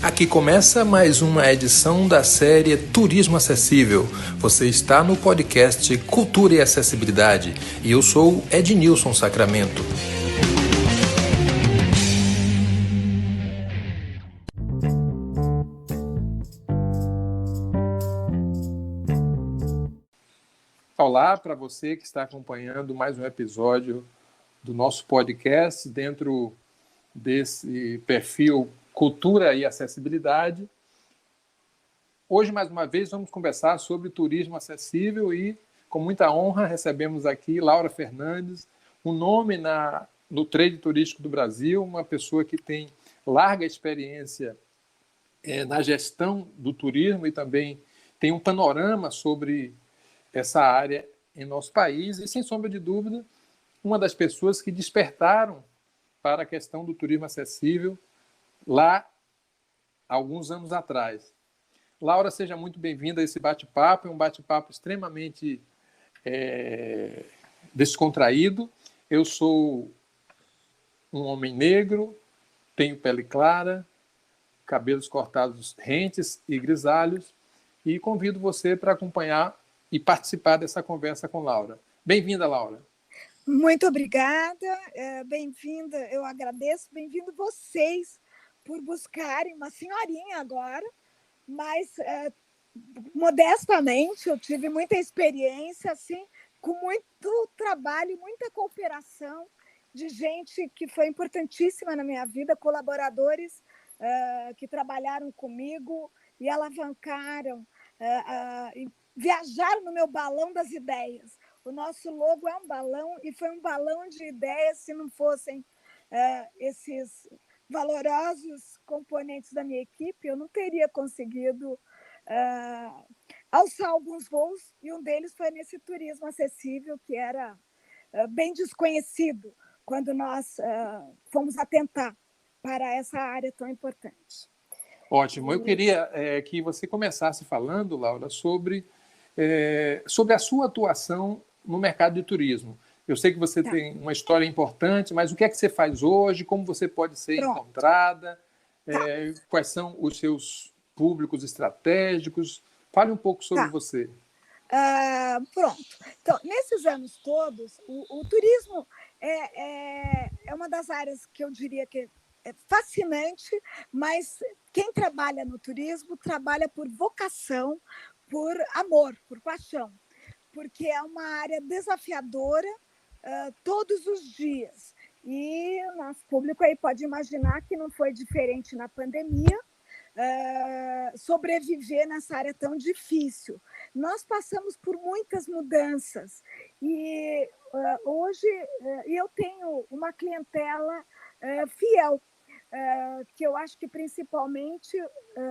Aqui começa mais uma edição da série Turismo Acessível. Você está no podcast Cultura e Acessibilidade e eu sou Ednilson Sacramento. Olá para você que está acompanhando mais um episódio do nosso podcast dentro desse perfil Cultura e Acessibilidade. Hoje, mais uma vez, vamos conversar sobre turismo acessível e, com muita honra, recebemos aqui Laura Fernandes, um nome no trade turístico do Brasil, uma pessoa que tem larga experiência na gestão do turismo e também tem um panorama sobre essa área em nosso país e, sem sombra de dúvida, uma das pessoas que despertaram para a questão do turismo acessível lá alguns anos atrás. Laura, seja muito bem-vinda a esse bate-papo. É um bate-papo extremamente descontraído. Eu sou um homem negro, tenho pele clara, cabelos cortados rentes e grisalhos e convido você para acompanhar e participar dessa conversa com Laura. Bem-vinda, Laura. Muito obrigada, bem-vinda, eu agradeço, bem-vindo vocês por buscarem uma senhorinha agora, mas modestamente eu tive muita experiência, assim, com muito trabalho, muita cooperação de gente que foi importantíssima na minha vida, colaboradores que trabalharam comigo e alavancaram, viajaram no meu balão das ideias. O nosso logo é um balão e foi um balão de ideias. Se não fossem esses valorosos componentes da minha equipe, eu não teria conseguido alçar alguns voos, e um deles foi nesse turismo acessível, que era bem desconhecido quando nós fomos atentar para essa área tão importante. Ótimo. Eu queria que você começasse falando, Laura, sobre a sua atuação no mercado de turismo. Eu sei que você tem uma história importante, mas o que é que você faz hoje? Como você pode ser encontrada? Quais são os seus públicos estratégicos? Fale um pouco sobre você. Pronto. Então, nesses anos todos, o turismo é uma das áreas que eu diria que é fascinante, mas quem trabalha no turismo trabalha por vocação, por amor, por paixão, porque é uma área desafiadora todos os dias. E o nosso público aí pode imaginar que não foi diferente na pandemia, sobreviver nessa área tão difícil. Nós passamos por muitas mudanças e hoje eu tenho uma clientela fiel, que eu acho que principalmente,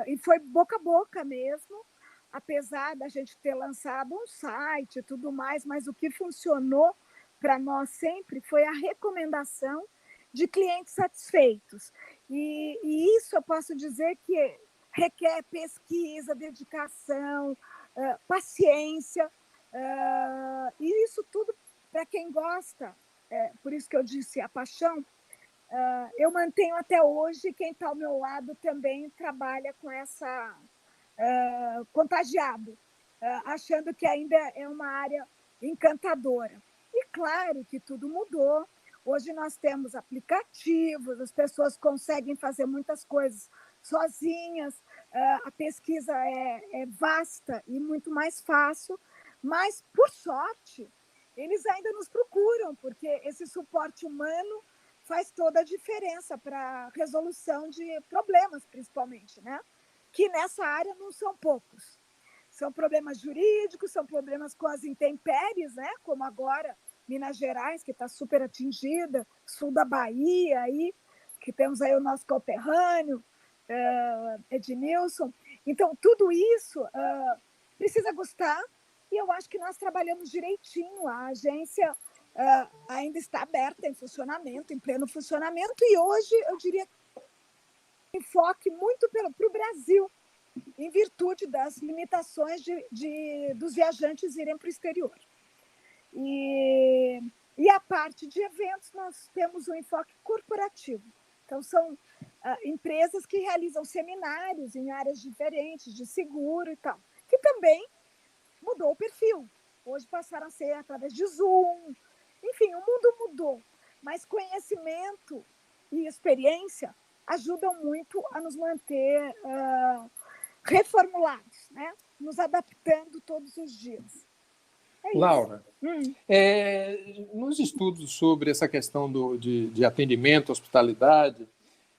e foi boca a boca mesmo, apesar da gente ter lançado um site e tudo mais, mas o que funcionou para nós sempre foi a recomendação de clientes satisfeitos. E isso eu posso dizer que requer pesquisa, dedicação, paciência, e isso tudo para quem gosta, por isso que eu disse a paixão, eu mantenho até hoje. Quem está ao meu lado também trabalha com essa contagiado, achando que ainda é uma área encantadora. E claro que tudo mudou. Hoje nós temos aplicativos, as pessoas conseguem fazer muitas coisas sozinhas, a pesquisa é vasta e muito mais fácil, mas, por sorte, eles ainda nos procuram, porque esse suporte humano faz toda a diferença para a resolução de problemas, principalmente, né? Que nessa área não são poucos. São problemas jurídicos, são problemas com as intempéries, né? Como agora Minas Gerais, que está super atingida, sul da Bahia, aí, que temos aí o nosso conterrâneo, Ednilson. Então, tudo isso precisa gostar, e eu acho que nós trabalhamos direitinho. A agência ainda está aberta, em funcionamento, em pleno funcionamento, e hoje eu diria enfoque muito para o Brasil, em virtude das limitações dos viajantes irem para o exterior. E a parte de eventos, nós temos um enfoque corporativo. Então, são empresas que realizam seminários em áreas diferentes, de seguro e tal, que também mudou o perfil. Hoje passaram a ser através de Zoom. Enfim, o mundo mudou, mas conhecimento e experiência ajudam muito a nos manter reformulados, né? Nos adaptando todos os dias. É Laura, isso. nos estudos sobre essa questão de atendimento, hospitalidade,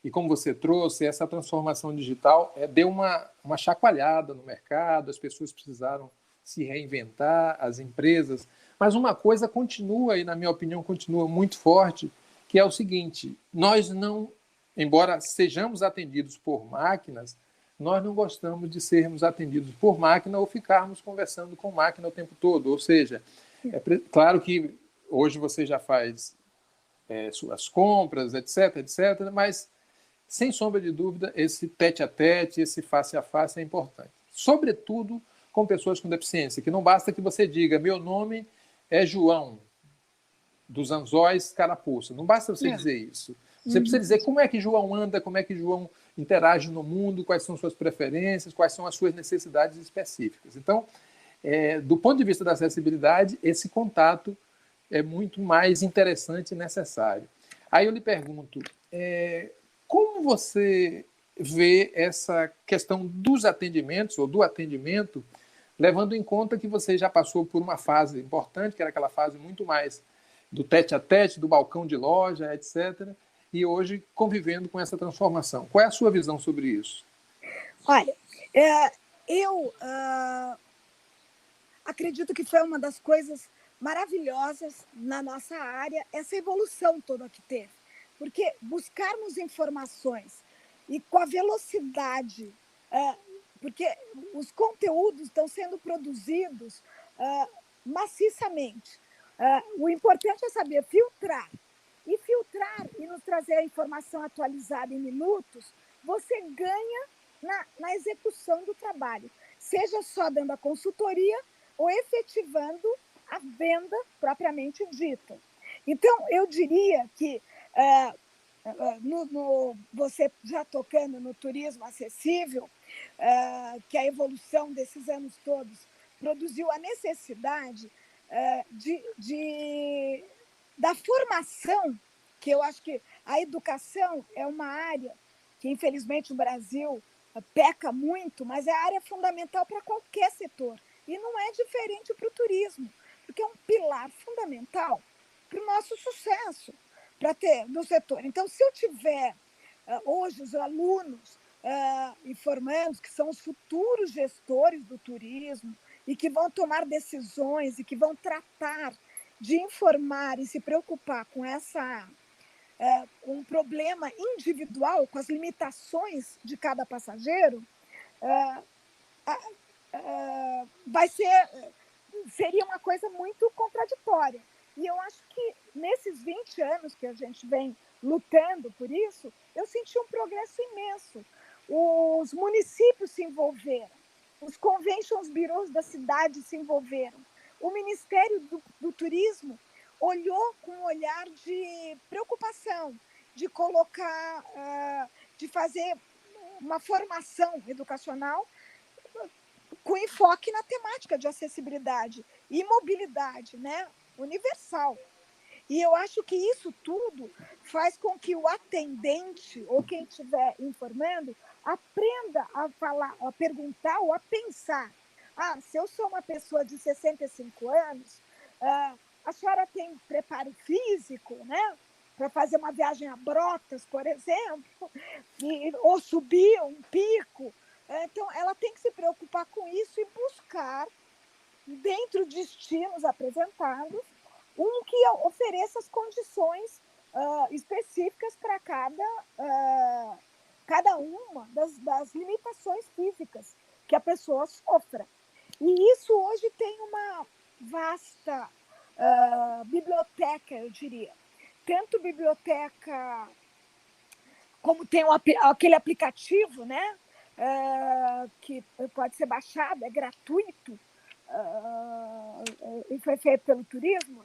e como você trouxe, essa transformação digital deu uma chacoalhada no mercado, as pessoas precisaram se reinventar, as empresas, mas uma coisa continua, e na minha opinião continua muito forte, que é o seguinte: nós não, embora sejamos atendidos por máquinas, nós não gostamos de sermos atendidos por máquina ou ficarmos conversando com máquina o tempo todo. Ou seja, claro que hoje você já faz suas compras, etc., etc., mas, sem sombra de dúvida, esse tete-a-tete, esse face-a-face é importante. Sobretudo com pessoas com deficiência, que não basta que você diga: meu nome é João, dos Anzóis Carapuça. Não basta você dizer isso. Você precisa dizer como é que João anda, como é que João interage no mundo, quais são suas preferências, quais são as suas necessidades específicas. Então, do ponto de vista da acessibilidade, esse contato é muito mais interessante e necessário. Aí eu lhe pergunto, como você vê essa questão dos atendimentos, ou do atendimento, levando em conta que você já passou por uma fase importante, que era aquela fase muito mais do tete-a-tete, do balcão de loja, etc., e hoje convivendo com essa transformação. Qual é a sua visão sobre isso? Olha, eu acredito que foi uma das coisas maravilhosas na nossa área, essa evolução toda que teve. Porque buscarmos informações e com a velocidade, porque os conteúdos estão sendo produzidos maciçamente. O importante é saber filtrar. E filtrar e nos trazer a informação atualizada em minutos, você ganha na execução do trabalho, seja só dando a consultoria ou efetivando a venda propriamente dita. Então, eu diria que você já tocando no turismo acessível, que a evolução desses anos todos produziu a necessidade da formação, que eu acho que a educação é uma área que, infelizmente, o Brasil peca muito, mas é a área fundamental para qualquer setor. E não é diferente para o turismo, porque é um pilar fundamental para o nosso sucesso no setor. Então, se eu tiver hoje os alunos informando que são os futuros gestores do turismo e que vão tomar decisões e que vão tratar de informar e se preocupar com um problema individual, com as limitações de cada passageiro, seria uma coisa muito contraditória. E eu acho que nesses 20 anos que a gente vem lutando por isso, eu senti um progresso imenso. Os municípios se envolveram, os conventions bureaus da cidade se envolveram, o Ministério do Turismo olhou com um olhar de preocupação, de colocar, de fazer uma formação educacional com enfoque na temática de acessibilidade e mobilidade, né, universal. E eu acho que isso tudo faz com que o atendente ou quem estiver informando aprenda a falar, a perguntar ou a pensar. Se eu sou uma pessoa de 65 anos, a senhora tem preparo físico, né? Para fazer uma viagem a Brotas, por exemplo, ou subir um pico. Então, ela tem que se preocupar com isso e buscar, dentro de destinos apresentados, que ofereça as condições específicas para cada uma das limitações físicas que a pessoa sofra. E isso hoje tem uma vasta biblioteca, eu diria. Tanto biblioteca como tem aquele aplicativo, né, que pode ser baixado, é gratuito, e foi feito pelo turismo,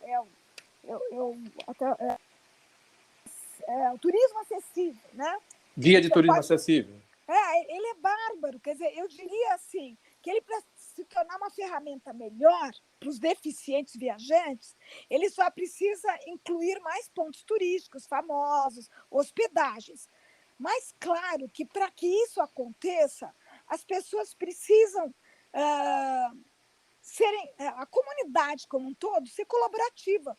o turismo acessível, né? Guia de turismo acessível. Ele é bárbaro, quer dizer, eu diria assim, que ele, para se tornar uma ferramenta melhor para os deficientes viajantes, ele só precisa incluir mais pontos turísticos famosos, hospedagens. Mas, claro, que para que isso aconteça, as pessoas precisam a comunidade como um todo, ser colaborativa,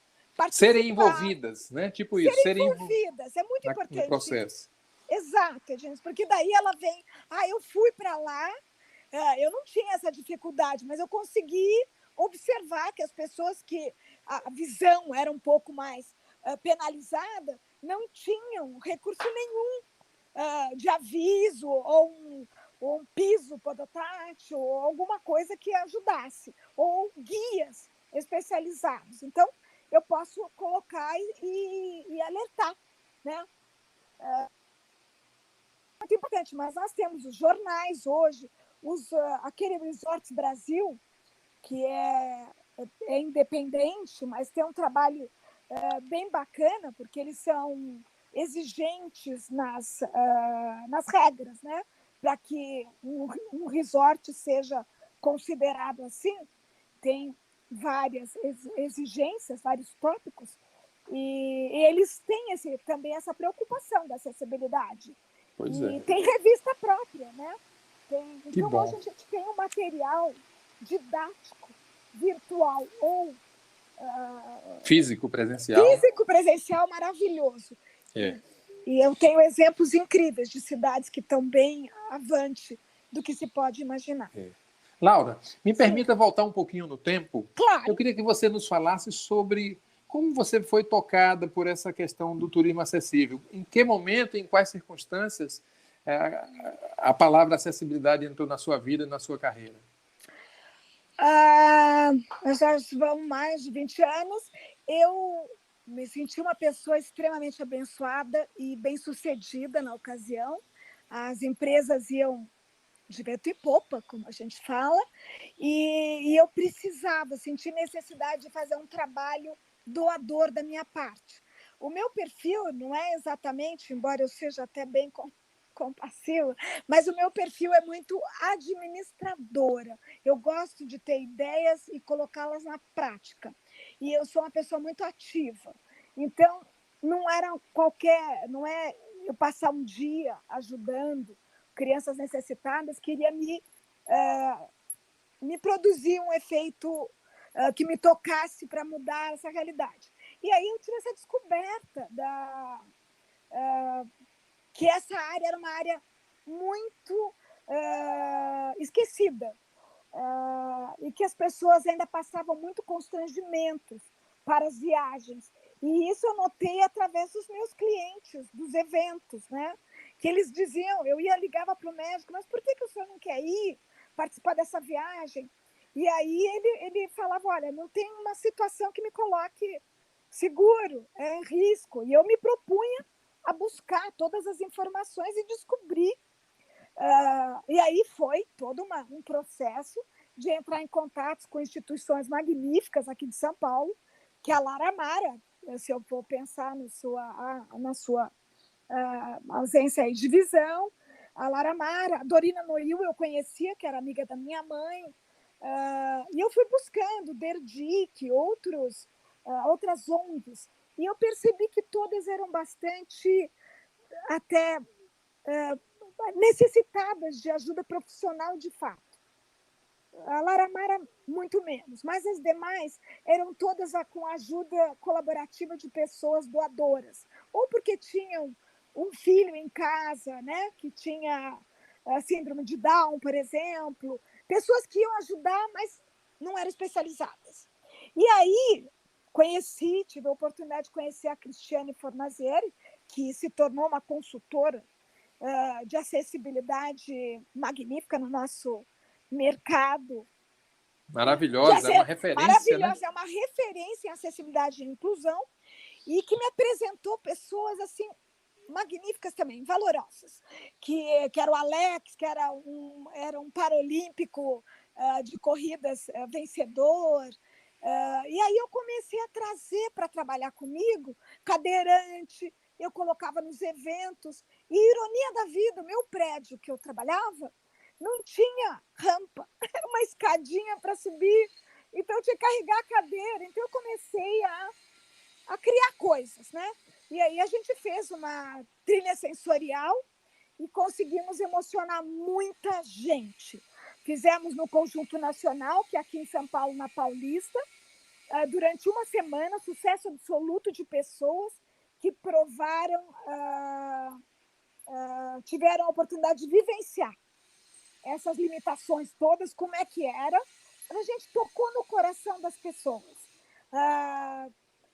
serem envolvidas, né? Tipo isso, serem envolvidas, é muito importante no processo. Isso. Exato, Edinho, porque daí ela vem, eu fui para lá, eu não tinha essa dificuldade, mas eu consegui observar que as pessoas que a visão era um pouco mais penalizada não tinham recurso nenhum de aviso ou um piso podotátil ou alguma coisa que ajudasse, ou guias especializados. Então, eu posso colocar e alertar, né? Muito importante, mas nós temos os jornais hoje, aquele Resorts Brasil, que é independente, mas tem um trabalho bem bacana, porque eles são exigentes nas regras, né? Para que um resort seja considerado assim, tem várias exigências, vários tópicos, e eles têm também essa preocupação da acessibilidade. Pois e tem revista própria, né? Então, hoje a gente tem um material didático, virtual ou físico presencial maravilhoso. E eu tenho exemplos incríveis de cidades que estão bem avante do que se pode imaginar. Laura, me permita voltar um pouquinho no tempo. Claro. Eu queria que você nos falasse sobre como você foi tocada por essa questão do turismo acessível. Em que momento, em quais circunstâncias, a palavra acessibilidade entrou na sua vida e na sua carreira? Nós já vamos mais de 20 anos. Eu me senti uma pessoa extremamente abençoada e bem-sucedida na ocasião. As empresas iam de vento e popa, como a gente fala, e eu precisava, senti necessidade de fazer um trabalho doador da minha parte. O meu perfil não é exatamente, embora eu seja até bem compassiva, mas o meu perfil é muito administradora. Eu gosto de ter ideias e colocá-las na prática. E eu sou uma pessoa muito ativa. Então, não é eu passar um dia ajudando crianças necessitadas, queria me produzir um efeito que me tocasse para mudar essa realidade. E aí eu tive essa descoberta que essa área era uma área muito esquecida e que as pessoas ainda passavam muito constrangimentos para as viagens. E isso eu notei através dos meus clientes, dos eventos, né? Que eles diziam, eu ligava para o médico, mas por que o senhor não quer ir participar dessa viagem? E aí ele falava, olha, não tem uma situação que me coloque seguro, é risco. E eu me propunha a buscar todas as informações e descobrir. E aí foi todo um processo de entrar em contato com instituições magníficas aqui de São Paulo, que é a Lara Mara, se eu for pensar na sua ausência aí de visão, a Lara Mara, a Dorina Noil eu conhecia, que era amiga da minha mãe, e eu fui buscando Derdic, outras ONGs, e eu percebi que todas eram bastante até necessitadas de ajuda profissional de fato. A Lara Mara, muito menos, mas as demais eram todas com ajuda colaborativa de pessoas doadoras, ou porque tinham um filho em casa, né, que tinha síndrome de Down, por exemplo, pessoas que iam ajudar, mas não eram especializadas. E aí tive a oportunidade de conhecer a Cristiane Fornazieri, que se tornou uma consultora de acessibilidade magnífica no nosso mercado. Maravilhosa, é uma referência. Maravilhosa, né? É uma referência em acessibilidade e inclusão, e que me apresentou pessoas assim magníficas também, valorosas, que era o Alex, que era um paralímpico de corridas vencedor. E aí eu comecei a trazer para trabalhar comigo cadeirante, eu colocava nos eventos, E ironia da vida, o meu prédio que eu trabalhava não tinha rampa, era uma escadinha para subir, então eu tinha que carregar a cadeira. Então eu comecei a criar coisas, né? E aí a gente fez uma trilha sensorial e conseguimos emocionar muita gente. Fizemos no Conjunto Nacional, que é aqui em São Paulo, na Paulista, durante uma semana, sucesso absoluto de pessoas que provaram, tiveram a oportunidade de vivenciar essas limitações todas, como é que era. A gente tocou no coração das pessoas.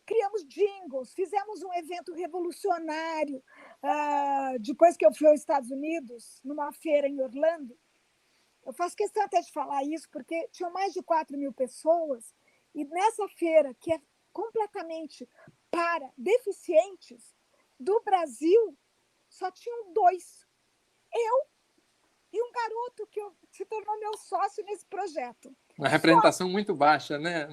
Criamos jingles, fizemos um evento revolucionário. Depois que eu fui aos Estados Unidos, numa feira em Orlando, eu faço questão até de falar isso, porque tinham mais de 4.000 pessoas, e nessa feira, que é completamente para deficientes, do Brasil, só tinham 2. Eu e um garoto que se tornou meu sócio nesse projeto. Uma representação muito baixa, né,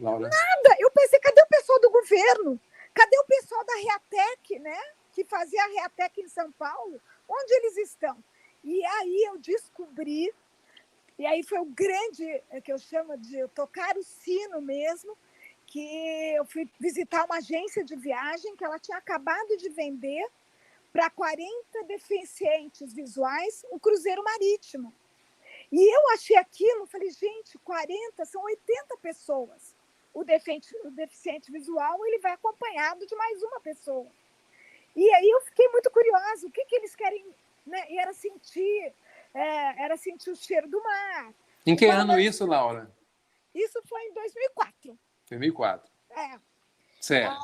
Laura? Nada! Eu pensei, cadê o pessoal do governo? Cadê o pessoal da Reatec, né? Que fazia a Reatec em São Paulo? Onde eles estão? E aí eu descobri, e aí foi o grande, que eu chamo de tocar o sino mesmo, que eu fui visitar uma agência de viagem que ela tinha acabado de vender para 40 deficientes visuais um cruzeiro marítimo. E eu achei aquilo, falei, gente, 40 são 80 pessoas. O deficiente visual, ele vai acompanhado de mais uma pessoa. E aí eu fiquei muito curiosa, o que eles querem, né? E era sentir o cheiro do mar. Em que ano isso, Laura? Isso foi em 2004. 2004. Certo.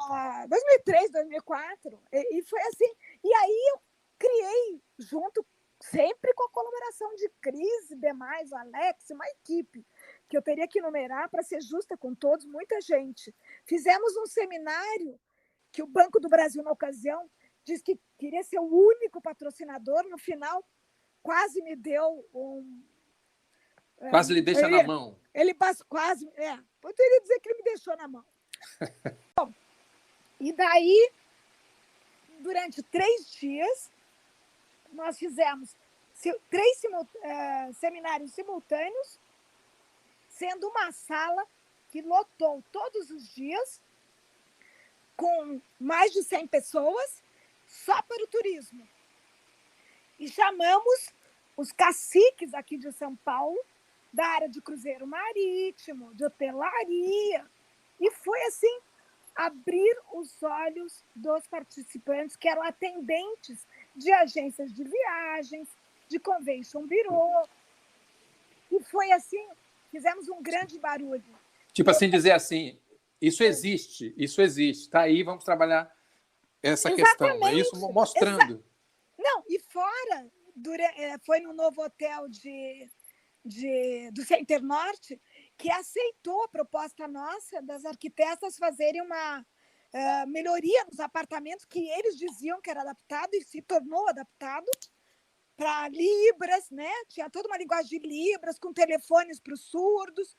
2003, 2004. E foi assim. E aí eu criei, junto, sempre com a colaboração de Cris e demais, o Alex, uma equipe que eu teria que enumerar para ser justa com todos, muita gente. Fizemos um seminário que o Banco do Brasil, na ocasião, disse que queria ser o único patrocinador. No final, quase me deu um... Quase lhe deixa na mão. Ele quase... poderia dizer que ele me deixou na mão. Bom, e daí, durante 3 dias, nós fizemos 3 seminários simultâneos, sendo uma sala que lotou todos os dias, com mais de 100 pessoas, só para o turismo. E chamamos os caciques aqui de São Paulo, da área de cruzeiro marítimo, de hotelaria, e foi assim, abrir os olhos dos participantes, que eram atendentes de agências de viagens, de convention bureau, e foi assim, fizemos um grande barulho. Tipo assim, dizer assim, isso existe, tá aí, vamos trabalhar essa questão, não é isso? Mostrando. Não, e fora, foi no novo hotel do Center Norte, que aceitou a proposta nossa das arquitetas fazerem uma melhoria nos apartamentos que eles diziam que era adaptado e se tornou adaptado para Libras, né? Tinha toda uma linguagem de Libras, com telefones para os surdos,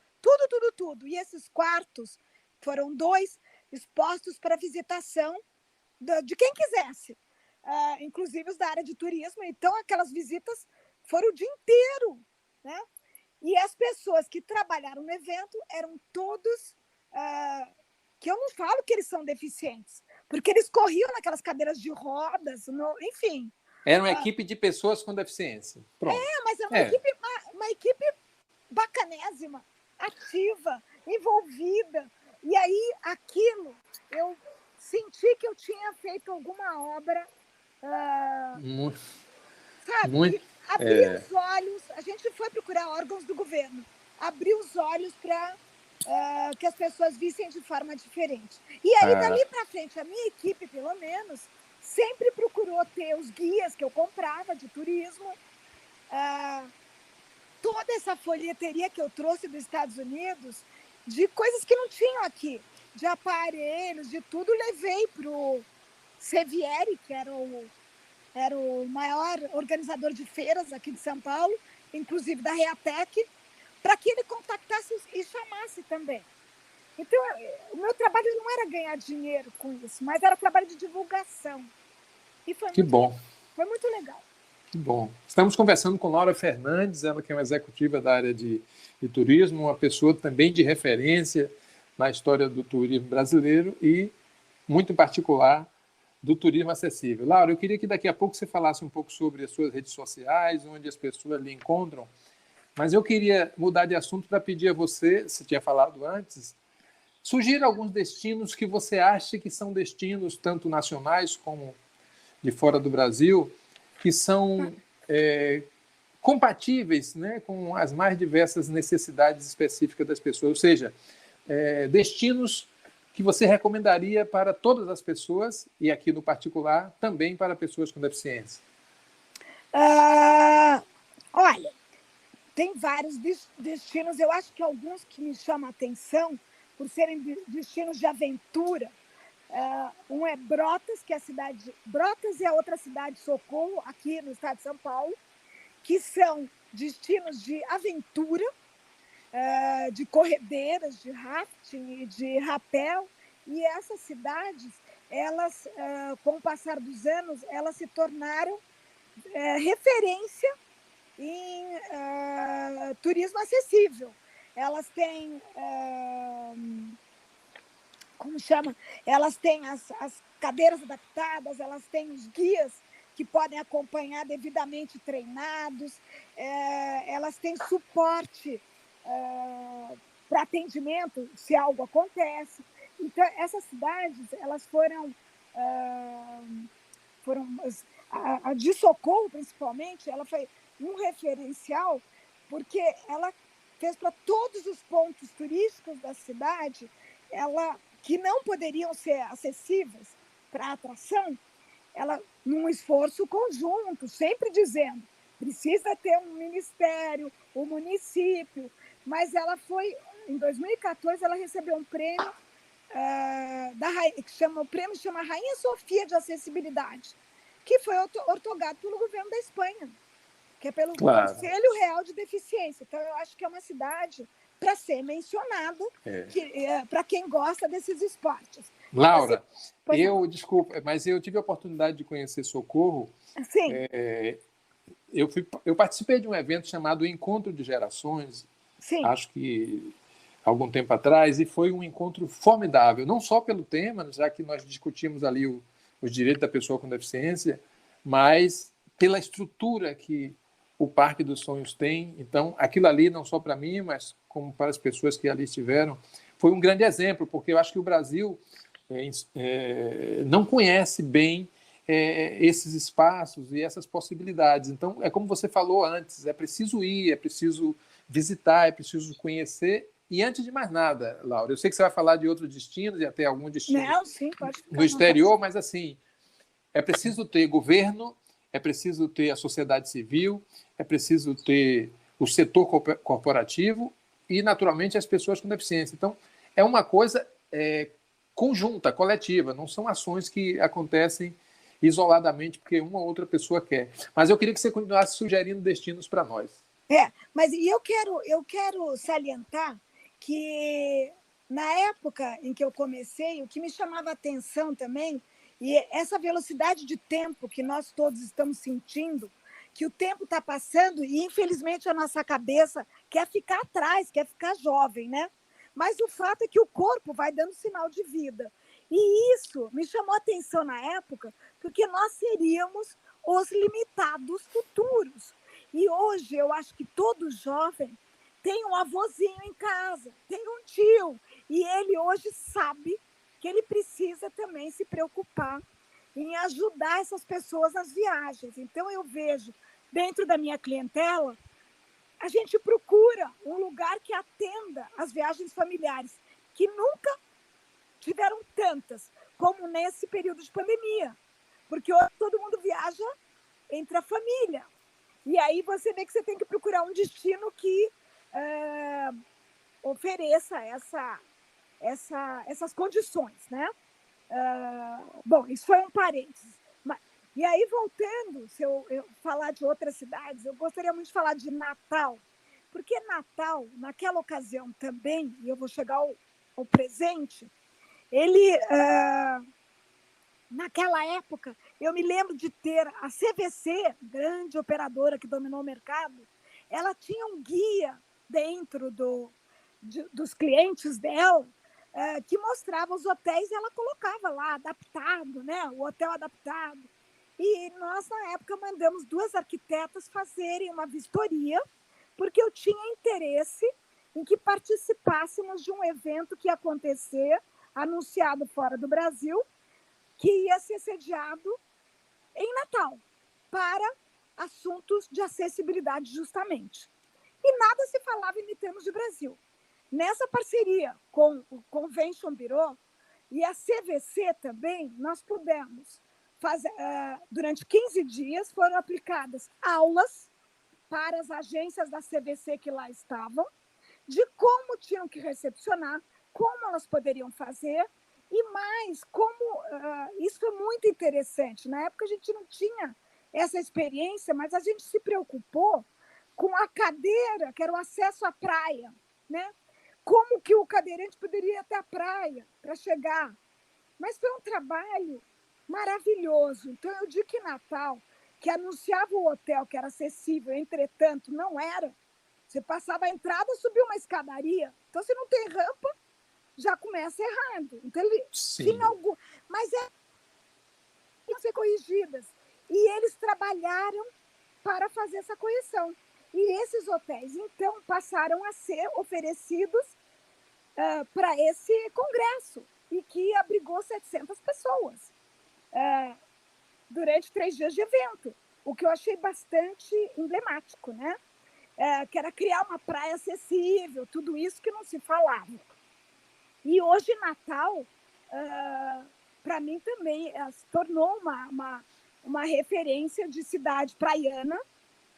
tudo. E esses quartos foram 2 expostos para visitação de quem quisesse, inclusive os da área de turismo. Então, aquelas visitas foram o dia inteiro, né? E as pessoas que trabalharam no evento eram todos, que eu não falo que eles são deficientes, porque eles corriam naquelas cadeiras de rodas, enfim. Era uma equipe de pessoas com deficiência. Pronto. Mas é uma equipe bacanésima, ativa, envolvida. E aí, aquilo, eu senti que eu tinha feito alguma obra, sabe? Abrir os olhos, a gente foi procurar órgãos do governo, abrir os olhos para que as pessoas vissem de forma diferente. E aí, dali para frente, a minha equipe, pelo menos, sempre procurou ter os guias que eu comprava de turismo, toda essa folheteria que eu trouxe dos Estados Unidos, de coisas que não tinham aqui, de aparelhos, de tudo, levei para o Sevieri, que era o maior organizador de feiras aqui de São Paulo, inclusive da Reatec, para que ele contactasse e chamasse também. Então, o meu trabalho não era ganhar dinheiro com isso, mas era trabalho de divulgação. E foi Que muito bom. legal. Foi muito legal. Que bom. Estamos conversando com Laura Fernandes, ela que é uma executiva da área de turismo, uma pessoa também de referência na história do turismo brasileiro e, muito em particular, do turismo acessível. Laura, eu queria que daqui a pouco você falasse um pouco sobre as suas redes sociais, onde as pessoas lhe encontram, mas eu queria mudar de assunto para pedir a você, se tinha falado antes, sugira alguns destinos que você acha que são destinos tanto nacionais como de fora do Brasil, que são compatíveis, né, com as mais diversas necessidades específicas das pessoas, ou seja, destinos que você recomendaria para todas as pessoas, e aqui no particular, também para pessoas com deficiência? Olha, tem vários destinos, eu acho que alguns que me chamam a atenção, por serem destinos de aventura. Um é Brotas, que é a cidade... Brotas e a outra cidade, Socorro, aqui no estado de São Paulo, que são destinos de aventura, de corredeiras, de rafting, de rapel. E essas cidades, elas, com o passar dos anos, elas se tornaram referência em turismo acessível. Elas têm... como chama? Elas têm as cadeiras adaptadas, elas têm os guias que podem acompanhar devidamente treinados, elas têm suporte para atendimento se algo acontece. Então, essas cidades, elas foram a de Socorro, principalmente, ela foi um referencial, porque ela fez para todos os pontos turísticos da cidade, que não poderiam ser acessíveis para a atração, ela, num esforço conjunto, sempre dizendo, precisa ter um ministério, um município, mas ela foi, em 2014, ela recebeu um prêmio, o prêmio chama Rainha Sofia de Acessibilidade, que foi otorgado pelo governo da Espanha, que é pelo Conselho Real de Deficiência. Então, eu acho que é uma cidade para ser mencionada, para quem gosta desses esportes. Laura, desculpa, mas eu tive a oportunidade de conhecer Socorro. Sim. Eu participei de um evento chamado Encontro de Gerações, sim. Acho que algum tempo atrás, e foi um encontro formidável, não só pelo tema, já que nós discutimos ali os direitos da pessoa com deficiência, mas pela estrutura que o Parque dos Sonhos tem. Então, aquilo ali, não só para mim, mas como para as pessoas que ali estiveram, foi um grande exemplo, porque eu acho que o Brasil não conhece bem esses espaços e essas possibilidades. Então, é como você falou antes, é preciso ir, é preciso visitar, é preciso conhecer. E antes de mais nada, Laura, eu sei que você vai falar de outros destinos e até algum destino no exterior, mas assim, é preciso ter governo, é preciso ter a sociedade civil, é preciso ter o setor corporativo e, naturalmente, as pessoas com deficiência. Então, é uma coisa conjunta, coletiva, não são ações que acontecem isoladamente porque uma ou outra pessoa quer. Mas eu queria que você continuasse sugerindo destinos para nós. Mas eu quero salientar que, na época em que eu comecei, o que me chamava a atenção também, e essa velocidade de tempo que nós todos estamos sentindo, que o tempo está passando e, infelizmente, a nossa cabeça quer ficar atrás, quer ficar jovem, né? Mas o fato é que o corpo vai dando sinal de vida. E isso me chamou a atenção na época, porque nós seríamos os limitados futuros. E hoje eu acho que todo jovem tem um avôzinho em casa, tem um tio, e ele hoje sabe que ele precisa também se preocupar em ajudar essas pessoas nas viagens. Então, eu vejo, dentro da minha clientela, a gente procura um lugar que atenda as viagens familiares, que nunca tiveram tantas como nesse período de pandemia, porque hoje todo mundo viaja entre a família. E aí você vê que você tem que procurar um destino que ofereça essas condições, né? Bom, isso foi um parênteses. E aí, voltando, se eu falar de outras cidades, eu gostaria muito de falar de Natal, porque Natal, naquela ocasião também, e eu vou chegar ao presente, ele naquela época, eu me lembro de ter a CVC, grande operadora que dominou o mercado, ela tinha um guia dentro dos clientes dela, que mostrava os hotéis e ela colocava lá, adaptado, né? O hotel adaptado. E nós, na época, mandamos 2 arquitetas fazerem uma vistoria, porque eu tinha interesse em que participássemos de um evento que ia acontecer, anunciado fora do Brasil, que ia ser sediado em Natal, para assuntos de acessibilidade, justamente. E nada se falava em termos de Brasil. Nessa parceria com o Convention Bureau e a CVC também, nós pudemos fazer, durante 15 dias, foram aplicadas aulas para as agências da CVC que lá estavam, de como tinham que recepcionar, como elas poderiam fazer, e mais, como isso foi muito interessante. Na época a gente não tinha essa experiência, mas a gente se preocupou com a cadeira, que era o acesso à praia, né? Como que o cadeirante poderia ir até a praia para chegar. Mas foi um trabalho maravilhoso. Então, eu digo que Natal, que anunciava o hotel que era acessível, entretanto, não era. Você passava a entrada, subia uma escadaria. Então, se não tem rampa, já começa errado. Então, ele tinha algum... Mas tinham que ser corrigidas. E eles trabalharam para fazer essa correção. E esses hotéis, então, passaram a ser oferecidos para esse congresso, e que abrigou 700 pessoas durante 3 dias de evento, o que eu achei bastante emblemático, né? Que era criar uma praia acessível, tudo isso que não se falava. E hoje, Natal, para mim também, se tornou uma referência de cidade praiana,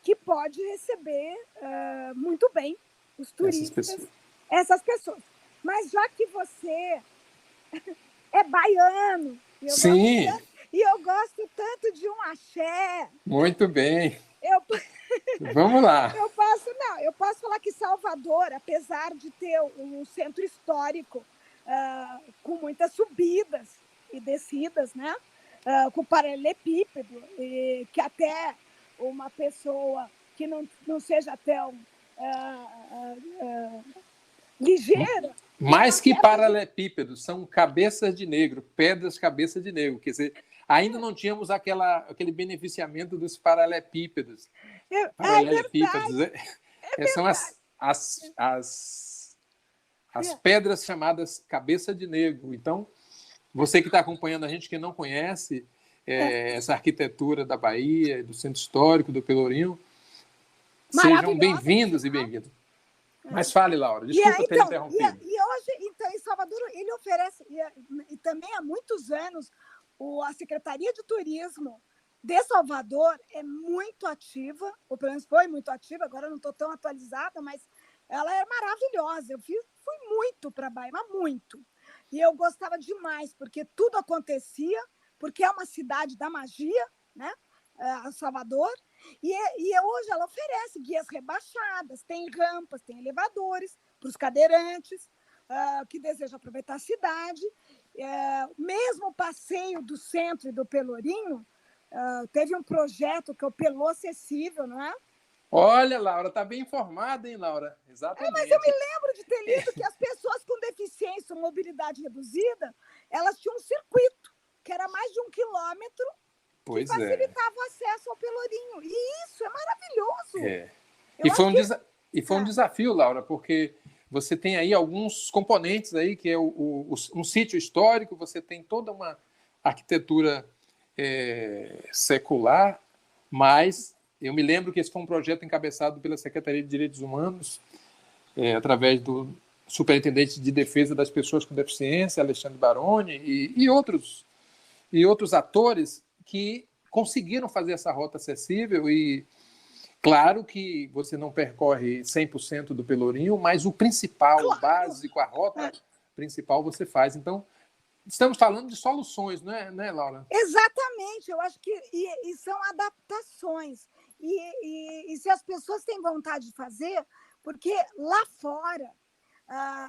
que pode receber muito bem os turistas, essas pessoas. Mas já que você é baiano, Sim. Eu gosto tanto de um axé. Muito bem. Vamos lá. Eu posso falar que Salvador, apesar de ter um centro histórico com muitas subidas e descidas, né? Com paralelepípedo, e que até uma pessoa que não seja tão ligeira... Mais que paralelepípedos, são cabeças de negro, pedras cabeça de negro. Quer dizer, ainda não tínhamos aquele beneficiamento dos paralelepípedos. São as pedras chamadas cabeça de negro. Então, você que está acompanhando a gente, que não conhece essa arquitetura da Bahia, do Centro Histórico, do Pelourinho, sejam bem-vindos e bem-vindas. Mas fale, Laura, desculpa ter interrompido. E hoje, então, em Salvador, ele oferece, e também há muitos anos, a Secretaria de Turismo de Salvador é muito ativa, ou pelo menos foi muito ativa, agora não estou tão atualizada, mas ela é maravilhosa. Eu fui muito para a Bahia, mas muito. E eu gostava demais, porque tudo acontecia, porque é uma cidade da magia, né? Salvador, e hoje ela oferece guias rebaixadas, tem rampas, tem elevadores para os cadeirantes que desejam aproveitar a cidade. Mesmo o passeio do centro e do Pelourinho, teve um projeto que é o Pelô Acessível, não é? Olha, Laura, está bem informada, hein, Laura? Exatamente. Mas eu me lembro de ter lido que as pessoas com deficiência ou mobilidade reduzida, elas tinham um circuito, que era mais de 1 quilômetro, que facilitava o acesso ao Pelourinho. E isso é maravilhoso. E foi um desafio, Laura, porque você tem aí alguns componentes aí, que é um sítio histórico, você tem toda uma arquitetura secular, mas eu me lembro que esse foi um projeto encabeçado pela Secretaria de Direitos Humanos, através do Superintendente de Defesa das Pessoas com Deficiência, Alexandre Baroni, e outros atores que conseguiram fazer essa rota acessível. E claro que você não percorre 100% do Pelourinho, mas o principal, o básico, a rota principal você faz. Então, estamos falando de soluções, não é, Laura? Exatamente, eu acho que e são adaptações. E se as pessoas têm vontade de fazer, porque lá fora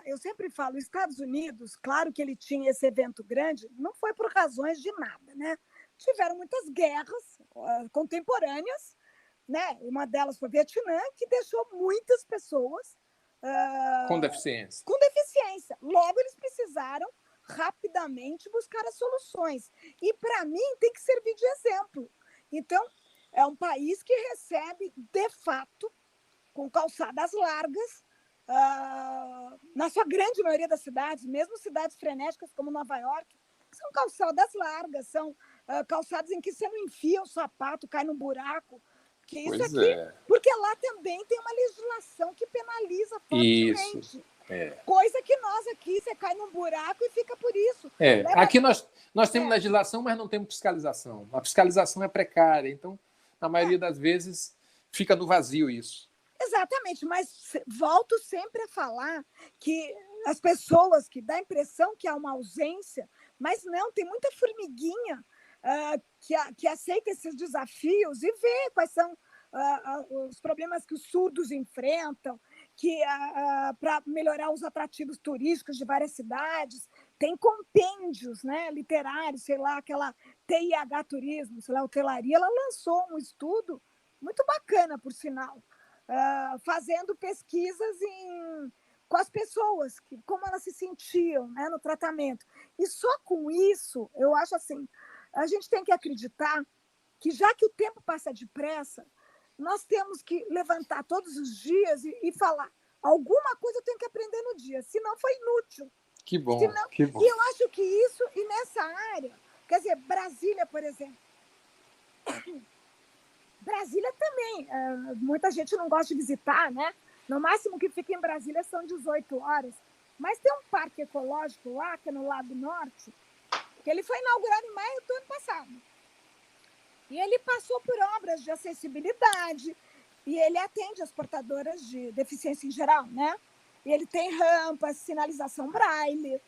eu sempre falo, os Estados Unidos, claro que ele tinha esse evento grande, não foi por razões de nada, né? Tiveram muitas guerras contemporâneas, né? Uma delas foi o Vietnã, que deixou muitas pessoas com deficiência. Com deficiência. Logo, eles precisaram rapidamente buscar as soluções. E, para mim, tem que servir de exemplo. Então, é um país que recebe, de fato, com calçadas largas, na sua grande maioria das cidades, mesmo cidades frenéticas como Nova York, são calçadas largas, são calçadas em que você não enfia o sapato, cai no buraco. Que isso pois aqui, porque lá também tem uma legislação que penaliza fortemente. Isso. Coisa que nós aqui, você cai num buraco e fica por isso. Aqui nós temos legislação, mas não temos fiscalização. A fiscalização é precária, então, na maioria das vezes, fica no vazio isso. Exatamente, mas volto sempre a falar que as pessoas que dá a impressão que há uma ausência, mas não, tem muita formiguinha que aceita esses desafios e vê quais são os problemas que os surdos enfrentam, que para melhorar os atrativos turísticos de várias cidades, tem compêndios, né, literários, sei lá, aquela TIH Turismo, sei lá, hotelaria, ela lançou um estudo muito bacana, por sinal, fazendo pesquisas com as pessoas, como elas se sentiam, né, no tratamento. E só com isso, eu acho assim, a gente tem que acreditar que, já que o tempo passa depressa, nós temos que levantar todos os dias e falar, alguma coisa eu tenho que aprender no dia, senão foi inútil. Que bom, que bom. E eu acho que isso, e nessa área, quer dizer, Brasília, por exemplo, Brasília também, muita gente não gosta de visitar, né? No máximo que fica em Brasília são 18 horas, mas tem um parque ecológico lá, que é no Lago Norte, que ele foi inaugurado em maio do ano passado. E ele passou por obras de acessibilidade, e ele atende as portadoras de deficiência em geral, né? E ele tem rampas, sinalização braille,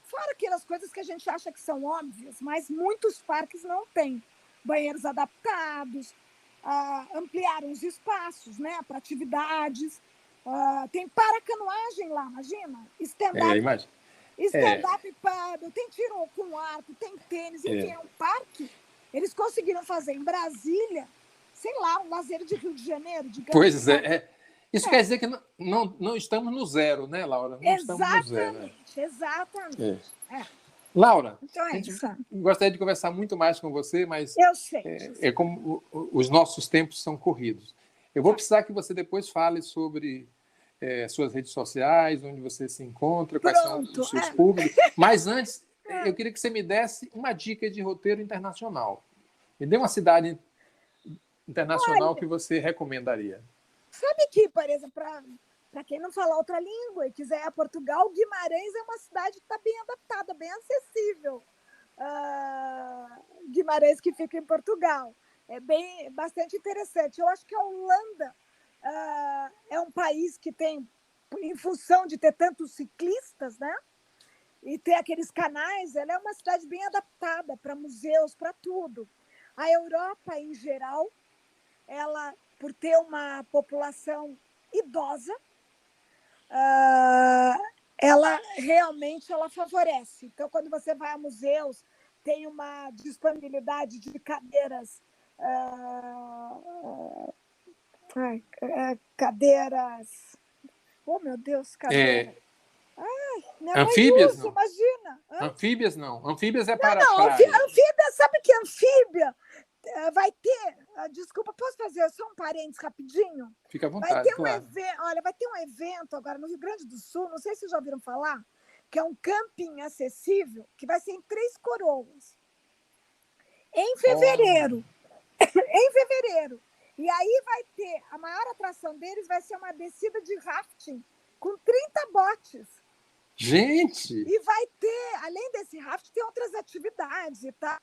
fora aquelas coisas que a gente acha que são óbvias, mas muitos parques não têm. Banheiros adaptados, ampliaram os espaços, né, para atividades. Tem paracanoagem lá, imagina? Stand-up paddle, tem tiro com arco, tem tênis, enfim, é um parque. Eles conseguiram fazer em Brasília, sei lá, um lazer de Rio de Janeiro, digamos. Pois é. Isso quer dizer que não estamos no zero, né, Laura? Não estamos no zero. Exatamente. Laura, então a gente gostaria de conversar muito mais com você, mas eu sei. É como os nossos tempos são corridos. Eu vou precisar que você depois fale sobre suas redes sociais, onde você se encontra, quais são os seus públicos. Mas antes, eu queria que você me desse uma dica de roteiro internacional. Me dê uma cidade internacional que você recomendaria. Sabe que, por exemplo, para quem não fala outra língua e quiser ir a Portugal, Guimarães é uma cidade que está bem adaptada, bem acessível. Guimarães, que fica em Portugal. É bastante interessante. Eu acho que a Holanda é um país que tem, em função de ter tantos ciclistas, né? E ter aqueles canais, ela é uma cidade bem adaptada para museus, para tudo. A Europa, em geral, ela, por ter uma população idosa, ela realmente favorece. Então, quando você vai a museus, tem uma disponibilidade de cadeiras, oh, meu Deus, cadeiras. Anfíbias, não? Imagina. Anfíbias, não. Anfíbias é para anfíbia, sabe que anfíbia vai ter... Desculpa, posso fazer só um parênteses rapidinho? Fica à vontade, vai ter claro. Vai ter um evento agora no Rio Grande do Sul, não sei se vocês já ouviram falar, que é um camping acessível, que vai ser em Três Coroas. Em fevereiro. Em fevereiro. E aí vai ter... A maior atração deles vai ser uma descida de rafting com 30 botes. Gente! E vai ter, além desse rafting, tem outras atividades e tal,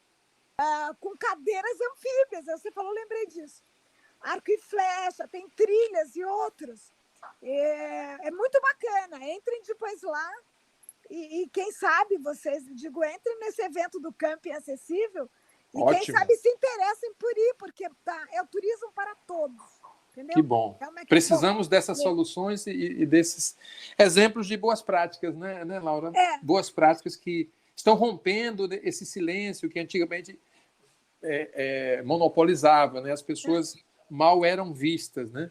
com cadeiras anfíbias. Você falou, lembrei disso. Arco e flecha, tem trilhas e outros. É muito bacana. Entrem depois lá e quem sabe vocês, entrem nesse evento do Camping Acessível e Ótimo. Quem sabe se interessem por ir, porque é o turismo para todos. entendeu? Que bom. Precisamos dessas soluções e desses exemplos de boas práticas, né, Laura? Boas práticas que estão rompendo esse silêncio que antigamente monopolizava, né? As pessoas mal eram vistas, né?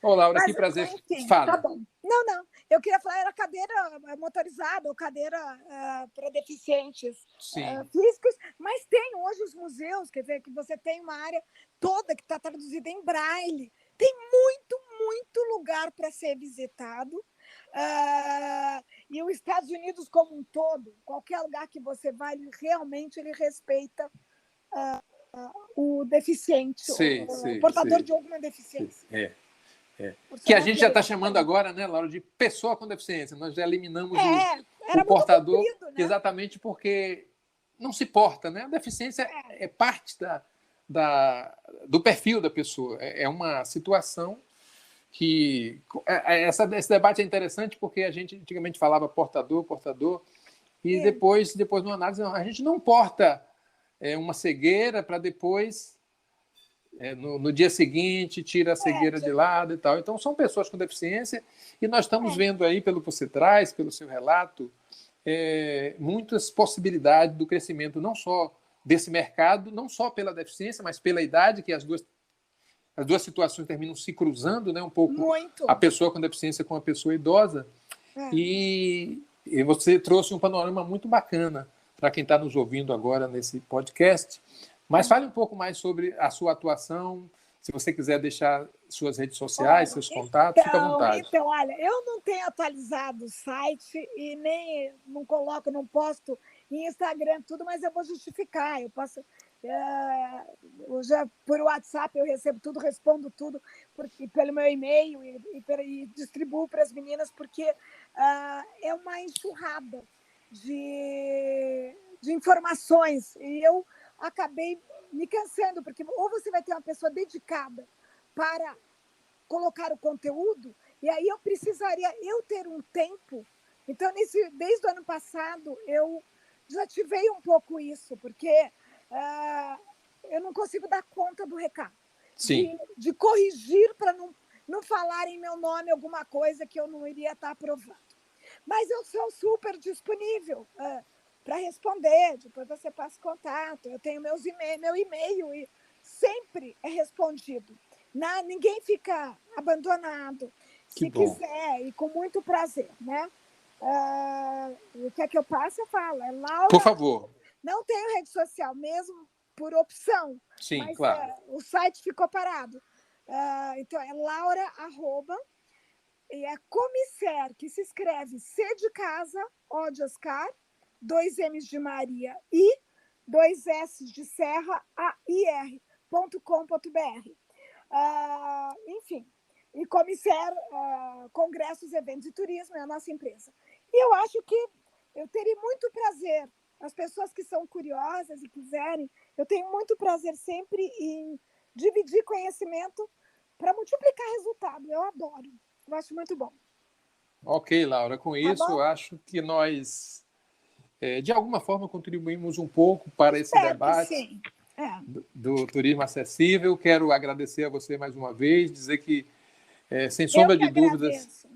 Laura, que prazer. Enfim, fala. Tá bom. Não. Eu queria falar, era cadeira motorizada ou cadeira para deficientes físicos, mas tem hoje os museus, quer dizer, que você tem uma área toda que está traduzida em braille. Tem muito lugar para ser visitado. E os Estados Unidos como um todo, qualquer lugar que você vai, realmente ele respeita o deficiente, o portador de alguma deficiência. Que a gente já está chamando agora, né, Laura, de pessoa com deficiência. Nós já eliminamos o portador, comprido, né? Exatamente porque não se porta, né? A deficiência é parte do perfil da pessoa. É uma situação que... Esse debate é interessante porque a gente antigamente falava portador, e depois numa análise, a gente não porta uma cegueira para depois... no dia seguinte, tira a cegueira de lado e tal. Então, são pessoas com deficiência e nós estamos vendo aí, pelo que você traz, pelo seu relato, muitas possibilidades do crescimento, não só desse mercado, não só pela deficiência, mas pela idade, que as duas situações terminam se cruzando, né, um pouco. A pessoa com deficiência com a pessoa idosa. E você trouxe um panorama muito bacana para quem está nos ouvindo agora nesse podcast. Mas fale um pouco mais sobre a sua atuação, se você quiser deixar suas redes sociais, seus contatos, fica à vontade. Então, olha, eu não tenho atualizado o site e nem não posto em Instagram tudo, mas eu vou justificar. Eu posso, por WhatsApp eu recebo tudo, respondo tudo pelo meu e-mail e distribuo para as meninas, porque é uma enxurrada de informações e eu acabei me cansando, porque ou você vai ter uma pessoa dedicada para colocar o conteúdo, e aí eu precisaria ter um tempo. Então, desde o ano passado, eu desativei um pouco isso, porque eu não consigo dar conta do recado. De corrigir para não falar em meu nome alguma coisa que eu não iria estar aprovando. Mas eu sou super disponível para responder, depois você passa contato, eu tenho meu e-mail e sempre é respondido. Ninguém fica abandonado, se quiser, e com muito prazer, né? O que é que eu passo, eu falo. É Laura. Por favor. Não tenho rede social, mesmo por opção. Sim, mas, claro. O site ficou parado. Então, é Laura, e é Comisser, que se escreve C de casa, O de Oscar, 2 M's de Maria e 2 S's de Serra, AIR.com.br. Enfim, e Comisser, Congressos, Eventos e Turismo é a nossa empresa. E eu acho que eu teria muito prazer, as pessoas que são curiosas e quiserem, eu tenho muito prazer sempre em dividir conhecimento para multiplicar resultado. Eu adoro, eu acho muito bom. Ok, Laura, com isso eu acho que nós... de alguma forma, contribuímos um pouco para esse debate do turismo acessível. Quero agradecer a você mais uma vez, dizer que, sem sombra de dúvidas,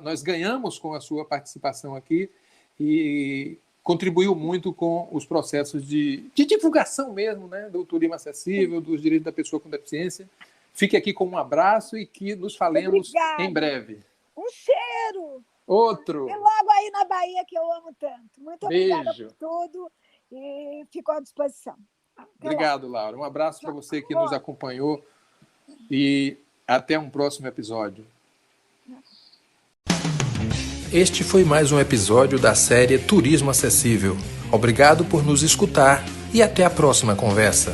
nós ganhamos com a sua participação aqui e contribuiu muito com os processos de divulgação mesmo, né, do turismo acessível, dos direitos da pessoa com deficiência. Fique aqui com um abraço e que nos falemos em breve. Um cheiro! Outro. E logo aí na Bahia, que eu amo tanto. Muito obrigada Beijo. por tudo e fico à disposição. Obrigado, Laura. Um abraço para você que nos acompanhou e até um próximo episódio. Este foi mais um episódio da série Turismo Acessível. Obrigado por nos escutar e até a próxima conversa.